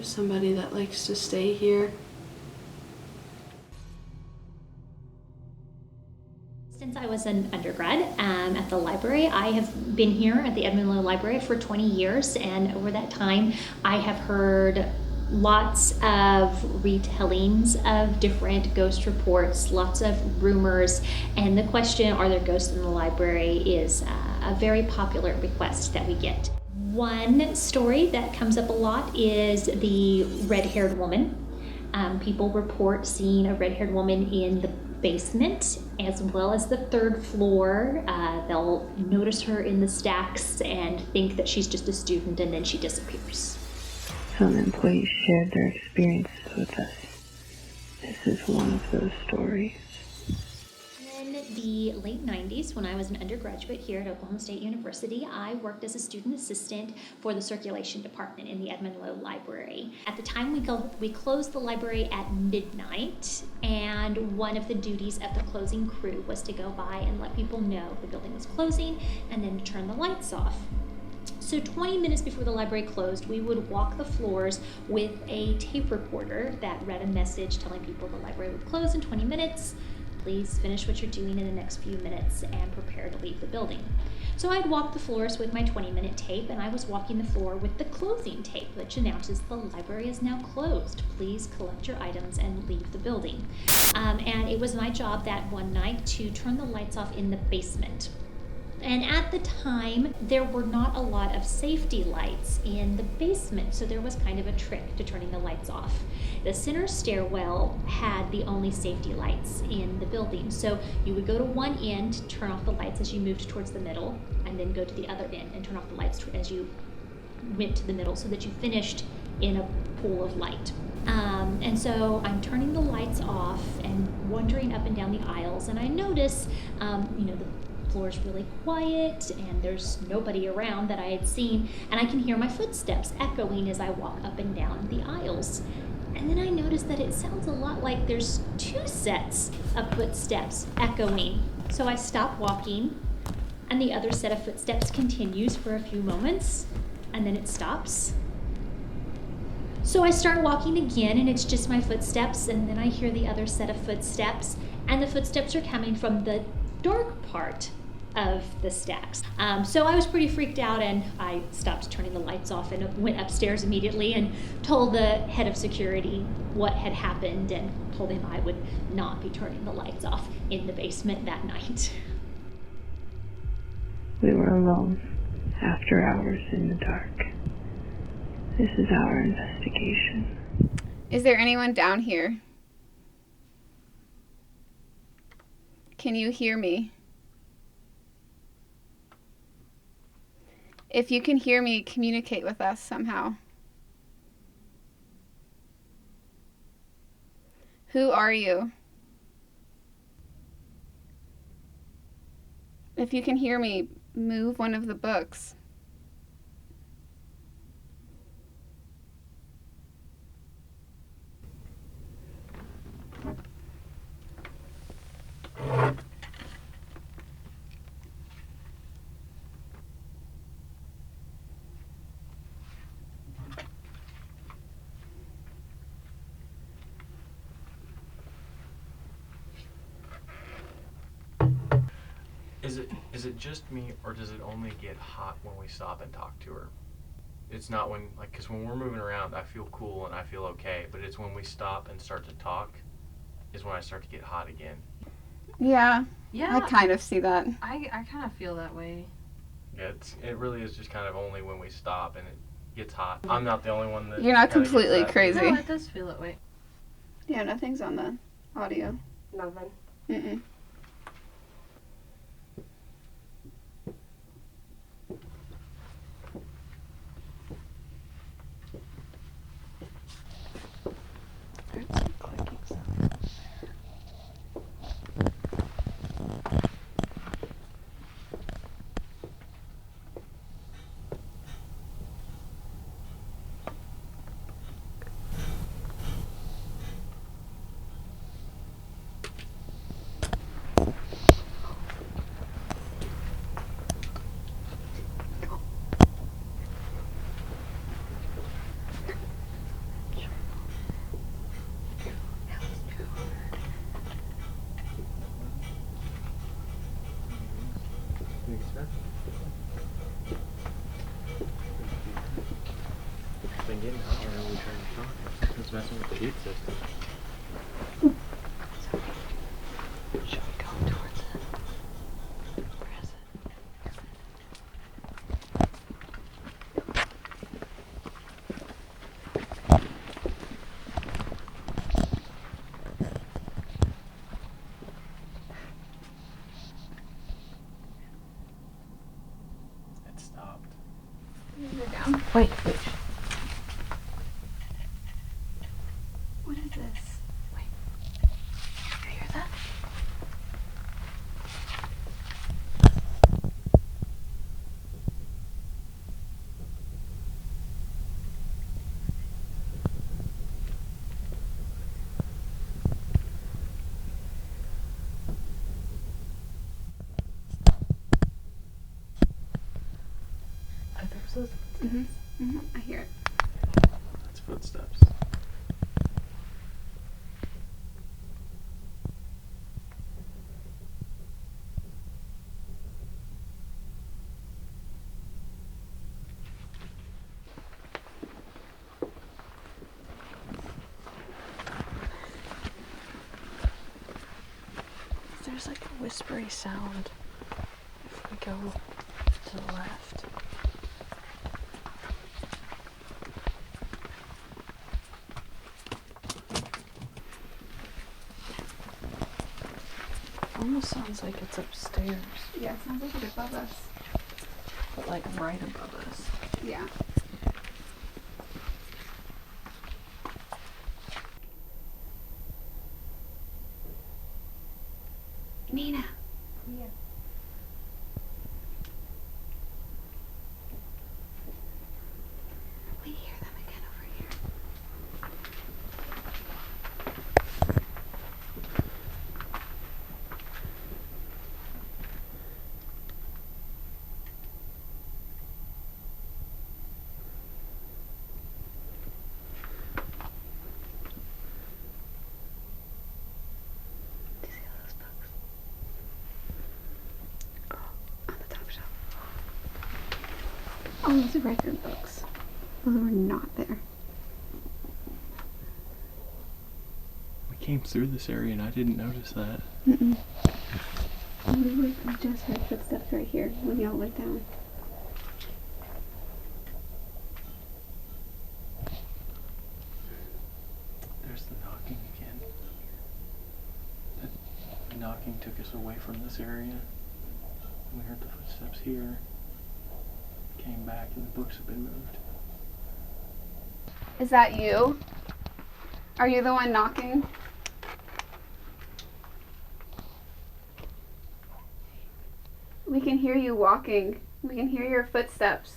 there's somebody that likes to stay here. Since I was an undergrad at the library, I have been here at the Edmond Lowe Library for 20 years, and over that time I have heard lots of retellings of different ghost reports, lots of rumors, and the question, are there ghosts in the library, is a very popular request that we get. One story that comes up a lot is the red-haired woman. People report seeing a red-haired woman in the basement as well as the third floor. They'll notice her in the stacks and think that she's just a student, and then she disappears. Some employees shared their experiences with us. This is one of those stories. In the late 90s, when I was an undergraduate here at Oklahoma State University, I worked as a student assistant for the circulation department in the Edmond Lowe Library. At the time, we closed the library at midnight, and one of the duties of the closing crew was to go by and let people know the building was closing and then to turn the lights off. So 20 minutes before the library closed, we would walk the floors with a tape recorder that read a message telling people the library would close in 20 minutes. Please finish what you're doing in the next few minutes and prepare to leave the building. So I'd walk the floors with my 20-minute tape, and I was walking the floor with the closing tape, which announces the library is now closed. Please collect your items and leave the building. And it was my job that one night to turn the lights off in the basement. And at the time, there were not a lot of safety lights in the basement, so there was kind of a trick to turning the lights off. The center stairwell had the only safety lights in the building, so you would go to one end, turn off the lights as you moved towards the middle, and then go to the other end and turn off the lights as you went to the middle, so that you finished in a pool of light. And so I'm turning the lights off and wandering up and down the aisles, and I notice, the floor's really quiet and there's nobody around that I had seen, and I can hear my footsteps echoing as I walk up and down the aisles. And then I notice that it sounds a lot like there's two sets of footsteps echoing. So I stop walking, and the other set of footsteps continues for a few moments, and then it stops. So I start walking again, and it's just my footsteps, and then I hear the other set of footsteps, and the footsteps are coming from the dark part of the stacks. So I was pretty freaked out, and I stopped turning the lights off and went upstairs immediately and told the head of security what had happened and told him I would not be turning the lights off in the basement that night. We were alone, after hours in the dark. This is our investigation. Is there anyone down here? Can you hear me? If you can hear me, communicate with us somehow. Who are you? If you can hear me, move one of the books. Is it just me, or does it only get hot when we stop and talk to her? It's not when, because when we're moving around, I feel cool and I feel okay, but it's when we stop and start to talk is when I start to get hot again. Yeah, Yeah. I kind of see that. I kind of feel that way. Yeah, it really is just kind of only when we stop and it gets hot. I'm not the only one that... You're not kinda gets completely that. crazy. No, it does feel that way. Yeah, nothing's on the audio. Nothing. Mm-mm. It's messing with the heat system. Should we go towards it? Where is it? It stopped. You're down. Wait. What is this? You hear that? Are those I hear it. That's footsteps. There's like a whispery sound if we go to the left. Almost sounds like it's upstairs, Yeah, it sounds like it's above us. but like right above us. Yeah. Nina. Yeah. We hear them again over here. Do you see all those books? On the top shelf. Oh, those are record books. Those were not there. We came through this area and I didn't notice that. Mm-mm. We just heard footsteps right here when y'all went down. There's the knocking again. The knocking took us away from this area. We heard the footsteps here. Came back and the books have been moved. Is that you? Are you the one knocking? We can hear you walking. We can hear your footsteps.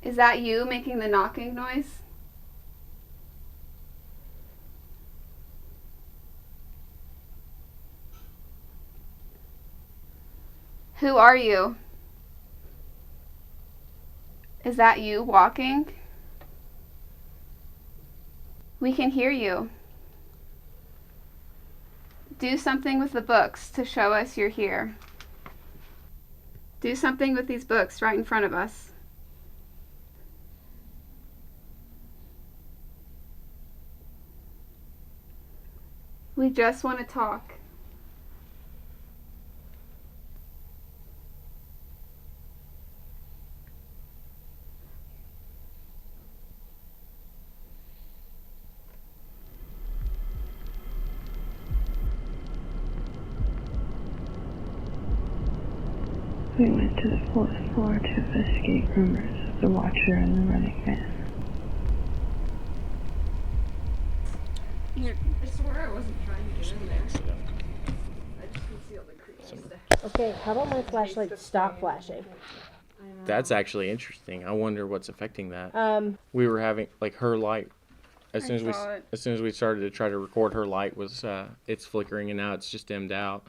Is that you making the knocking noise? Who are you? Is that you walking? We can hear you. Do something with the books to show us you're here. Do something with these books right in front of us. We just want to talk. We went to the fourth floor to investigate rumors of the Watcher and the Running Man. I swear I wasn't trying to get in there. I just can see all the creepy stuff. Okay, how about my flashlight stop flashing? That's actually interesting. I wonder what's affecting that. We were having like her light. As soon as we started to try to record, her light was it's flickering and now it's just dimmed out.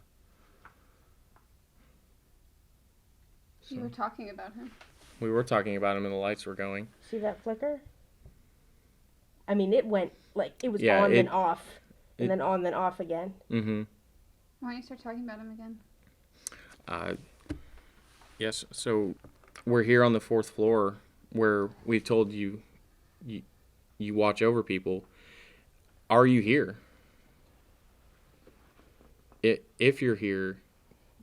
You were talking about him. We were talking about him and the lights were going. See that flicker? I mean, it went, like, it was Yeah, on it- then off, and it- then on then off again. Mm-hmm. Why don't you start talking about him again? Yes, so we're here on the 4th floor where we've told you watch over people. Are you here? If you're here,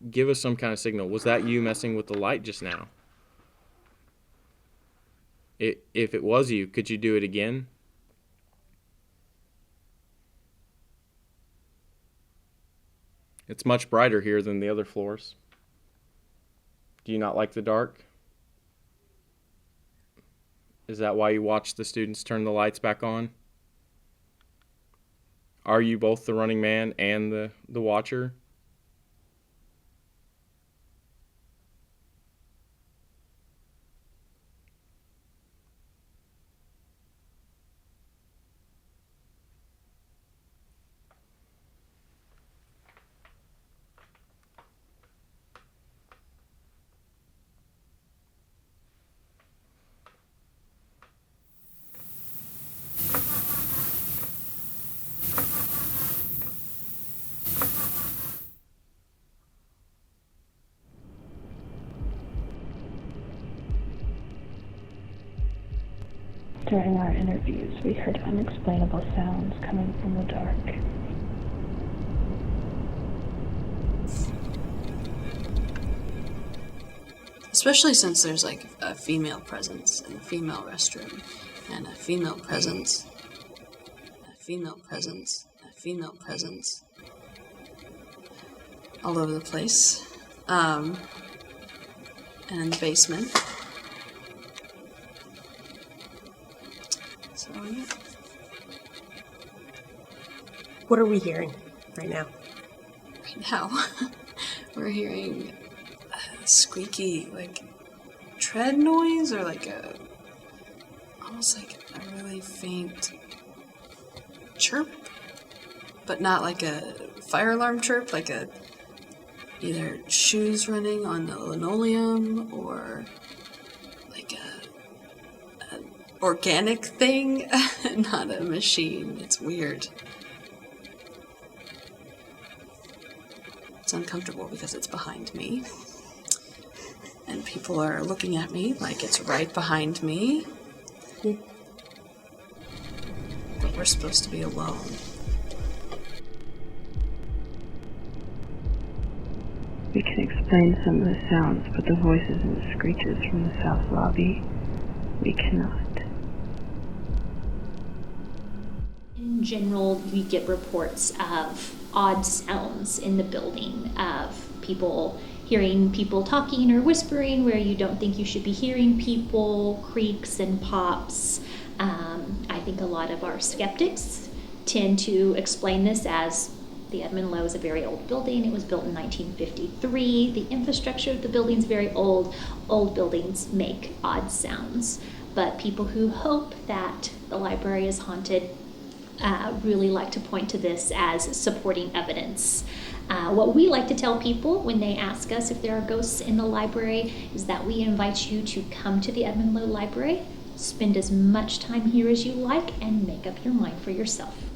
give us some kind of signal. Was that you messing with the light just now? If it was you, could you do it again? It's much brighter here than the other floors. Do you not like the dark? Is that why you watch the students turn the lights back on? Are you both the running man and the watcher? During our interviews, we heard unexplainable sounds coming from the dark. Especially since there's like a female presence in a female restroom, and a female presence, a female presence, a female presence all over the place, and in the basement. So, yeah. What are we hearing right now? Right now, we're hearing a squeaky, like, tread noise, or like almost like a really faint chirp, but not like a fire alarm chirp, like either shoes running on the linoleum or like an organic thing, not a machine. It's weird. It's uncomfortable because it's behind me. And people are looking at me like it's right behind me. But we're supposed to be alone. We can explain some of the sounds, but the voices and the screeches from the south lobby, we cannot. In general, we get reports of odd sounds in the building, of people hearing people talking or whispering where you don't think you should be hearing people, creaks and pops. I think a lot of our skeptics tend to explain this as the Edmund Lowe is a very old building. It was built in 1953. The infrastructure of the building's very old. Old buildings make odd sounds. But people who hope that the library is haunted really like to point to this as supporting evidence. What we like to tell people when they ask us if there are ghosts in the library is that we invite you to come to the Edmund Lowe Library, spend as much time here as you like, and make up your mind for yourself.